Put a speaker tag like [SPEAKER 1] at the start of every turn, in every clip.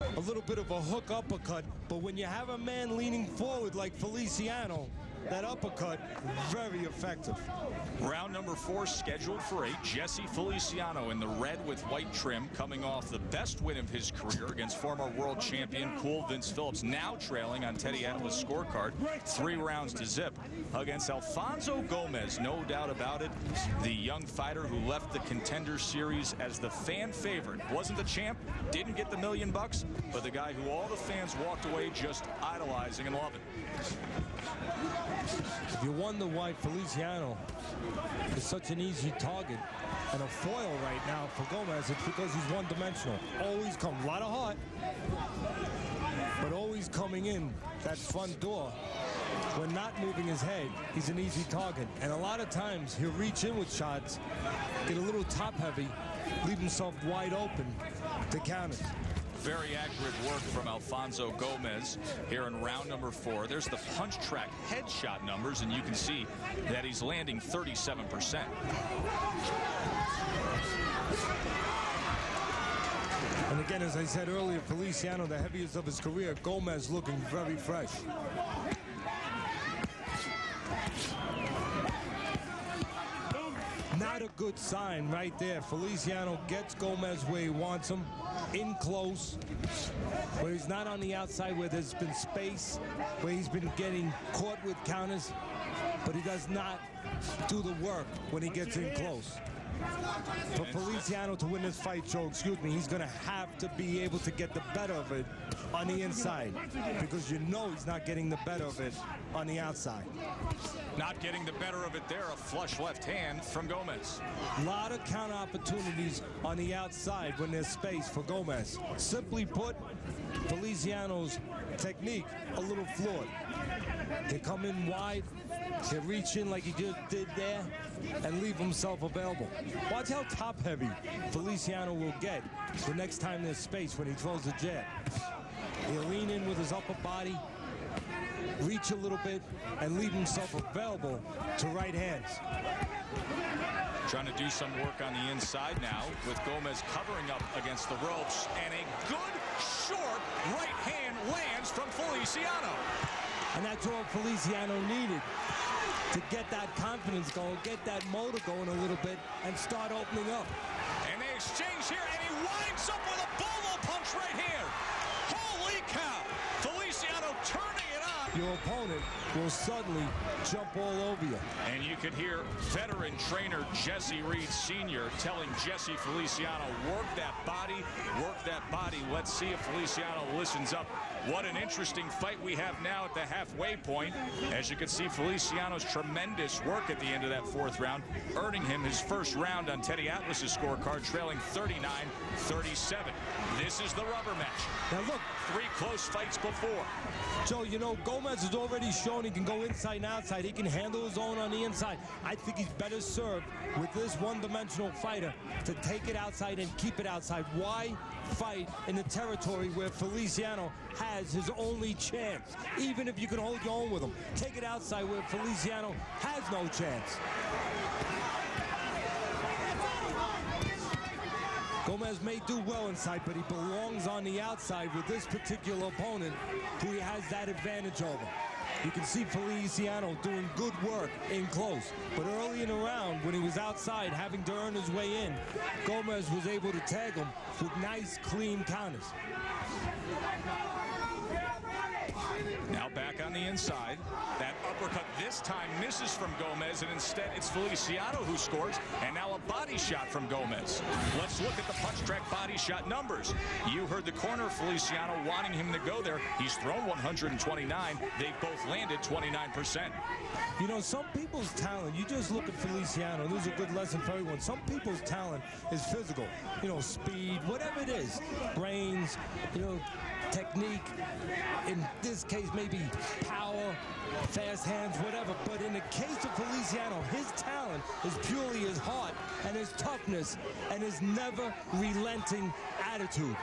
[SPEAKER 1] a little bit of a hook uppercut, but when you have a man leaning forward like Feliciano, that uppercut, very effective.
[SPEAKER 2] Round number 4 scheduled for 8. Jesse Feliciano in the red with white trim, coming off the best win of his career against former world champion Cool Vince Phillips, now trailing on Teddy Atlas' scorecard 3 rounds to zip against Alfonso Gomez. No doubt about it, the young fighter who left the Contender Series as the fan favorite. Wasn't the champ, didn't get the $1 million, but the guy who all the fans walked away just idolizing and loving.
[SPEAKER 1] If you wonder why Feliciano is such an easy target and a foil right now for Gomez, it's because he's one-dimensional. Always comes, a lot of heart, but always coming in that front door. When not moving his head, he's an easy target. And a lot of times he'll reach in with shots, get a little top-heavy, leave himself wide open to counter.
[SPEAKER 2] Very accurate work from Alfonso Gomez here in round number 4. There's the punch track headshot numbers, and you can see that he's landing 37%.
[SPEAKER 1] And again, as I said earlier, Feliciano, the heaviest of his career, Gomez looking very fresh. Not a good sign right there. Feliciano gets Gomez where he wants him, in close, where he's not on the outside, where there's been space, where he's been getting caught with counters, but he does not do the work when he gets in close. For Feliciano to win this fight, Joe, excuse me, he's going to have to be able to get the better of it on the inside, because you know he's not getting the better of it on the outside.
[SPEAKER 2] Not getting the better of it there, a flush left hand from Gomez.
[SPEAKER 1] A lot of counter opportunities on the outside when there's space for Gomez. Simply put, Feliciano's technique a little flawed. He come in wide, he reach in like he just did there, and leave himself available. Watch how top-heavy Feliciano will get the next time there's space when he throws a jab. He'll lean in with his upper body, reach a little bit, and leave himself available to right hands.
[SPEAKER 2] Trying to do some work on the inside now with Gomez covering up against the ropes, and a good short right hand lands from Feliciano.
[SPEAKER 1] And that's all Feliciano needed to get that confidence going, get that motor going a little bit, and start opening up.
[SPEAKER 2] And they exchange here, and he winds up with a bolo punch right here. Holy cow! Feliciano turning it on.
[SPEAKER 1] Your opponent will suddenly jump all over you.
[SPEAKER 2] And you could hear veteran trainer Jesse Reed Sr. telling Jesse Feliciano, work that body, work that body. Let's see if Feliciano listens up. What an interesting fight we have now at the halfway point. As you can see, Feliciano's tremendous work at the end of that 4th round, earning him his first round on Teddy Atlas' scorecard, trailing 39-37. This is the rubber match.
[SPEAKER 1] Now look,
[SPEAKER 2] 3 close fights before.
[SPEAKER 1] Joe, you know, Gomez has already shown he can go inside and outside. He can handle his own on the inside. I think he's better served with this one-dimensional fighter to take it outside and keep it outside. Why fight in the territory where Feliciano has his only chance? Even if you can hold your own with him, take it outside where Feliciano has no chance. Gomez may do well inside, but he belongs on the outside with this particular opponent who he has that advantage over. You can see Feliciano doing good work in close, but early in the round, when he was outside having to earn his way in, Gomez was able to tag him with nice, clean counters.
[SPEAKER 2] Now back on the inside. That uppercut this time misses from Gomez, and instead it's Feliciano who scores, and now a body shot from Gomez. Let's look at the punch track body shot numbers. You heard the corner, Feliciano wanting him to go there. He's thrown 129. They've both landed 29%.
[SPEAKER 1] You know, some people's talent, you just look at Feliciano, and this is a good lesson for everyone. Some people's talent is physical, you know, speed, whatever it is, brains, you know, technique, in this case maybe power, fast hands, whatever. But in the case of Feliciano, his talent is purely his heart and his toughness and his never relenting attitude.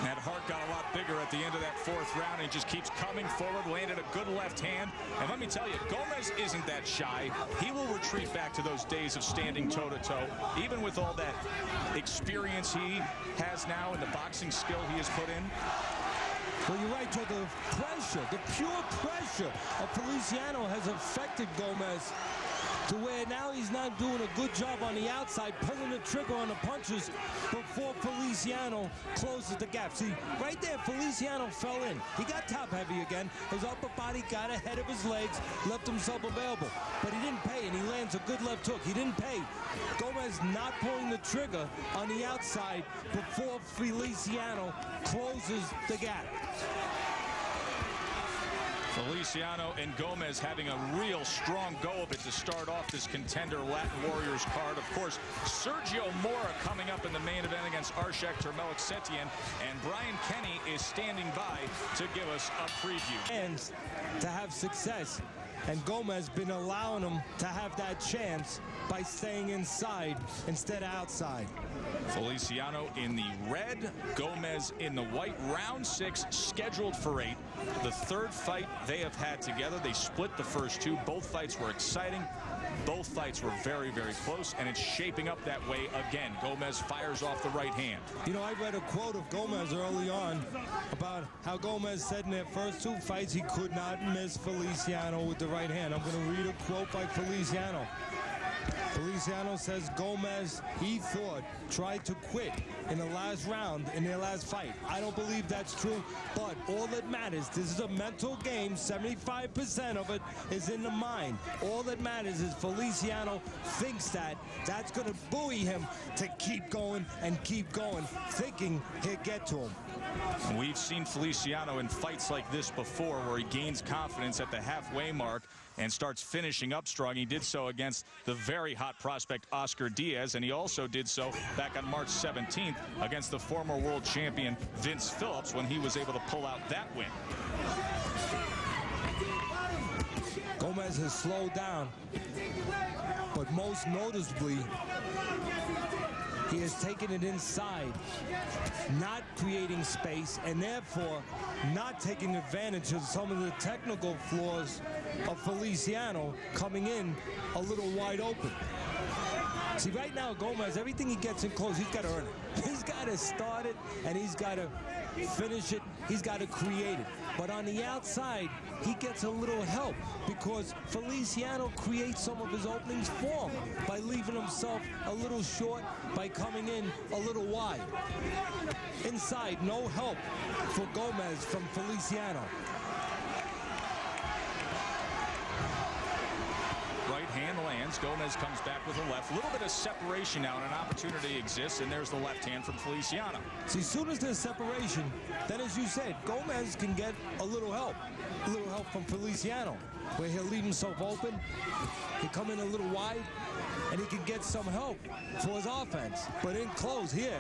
[SPEAKER 2] That heart got a lot bigger at the end of that 4th 4th round, and just keeps coming forward, landed a good left hand. And let me tell you, Gomez isn't that shy. He will retreat back to those days of standing toe-to-toe, even with all that experience he has now and the boxing skill he has put in.
[SPEAKER 1] Well, you're right, Joe. The pressure, the pure pressure of Feliciano has affected Gomez to where now he's not doing a good job on the outside, pulling the trigger on the punches before Feliciano closes the gap. See, right there, Feliciano fell in. He got top heavy again. His upper body got ahead of his legs, left himself available. But he didn't pay, and he lands a good left hook. He didn't pay. Gomez not pulling the trigger on the outside before Feliciano closes the gap.
[SPEAKER 2] Feliciano and Gomez having a real strong go of it to start off this Contender Latin Warriors card. Of course, Sergio Mora coming up in the main event against Arshak Termelik-Setien, and Brian Kenny is standing by to give us a preview.
[SPEAKER 1] And to have success, and Gomez been allowing him to have that chance by staying inside instead of outside.
[SPEAKER 2] Feliciano in the red, Gomez in the white. Round 6 scheduled for 8. The 3rd fight they have had together. They split the first 2. Both fights were exciting. Both fights were very, very close, and it's shaping up that way again. Gomez fires off the right hand.
[SPEAKER 1] You know, I read a quote of Gomez early on about how Gomez said in their first 2 fights he could not miss Feliciano with the right hand. I'm going to read a quote by Feliciano. Feliciano says Gomez, he thought, tried to quit in the last round in their last fight. I don't believe that's true, but all that matters, this is a mental game. 75% of it is in the mind. All that matters is Feliciano thinks that that's going to buoy him to keep going and keep going, thinking he'll get to him.
[SPEAKER 2] We've seen Feliciano in fights like this before, where he gains confidence at the halfway mark and starts finishing up strong. He did so against the very hot prospect Oscar Diaz, and he also did so back on March 17th against the former world champion Vince Phillips, when he was able to pull out that win.
[SPEAKER 1] Gomez has slowed down, but most noticeably, he has taken it inside, not creating space, and therefore not taking advantage of some of the technical flaws of Feliciano coming in a little wide open. See, right now, Gomez, everything he gets in close, he's got to earn it. He's got to start it, and he's got to finish it. He's got to create it. But on the outside, he gets a little help because Feliciano creates some of his openings for him by leaving himself a little short, by coming in a little wide. Inside, no help for Gomez from Feliciano.
[SPEAKER 2] Right hand lands. Gomez comes back with a left. A little bit of separation now, and an opportunity exists, and there's the left hand from Feliciano.
[SPEAKER 1] See, as soon as there's separation, then as you said, Gomez can get a little help from Feliciano, where he'll leave himself open, he'll come in a little wide, and he can get some help for his offense. But in close here,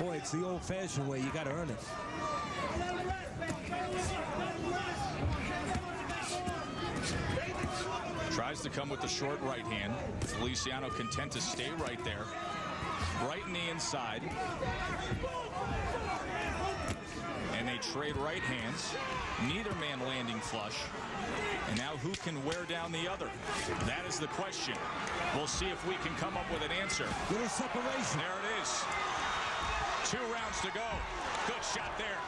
[SPEAKER 1] boy, it's the old-fashioned way. You got to earn it.
[SPEAKER 2] Tries to come with the short right hand. Feliciano content to stay right there. Right in the inside. And they trade right hands. Neither man landing flush. And now who can wear down the other? That is the question. We'll see if we can come up with an answer.
[SPEAKER 1] Little separation.
[SPEAKER 2] There it is. 2 rounds to go. Good shot there.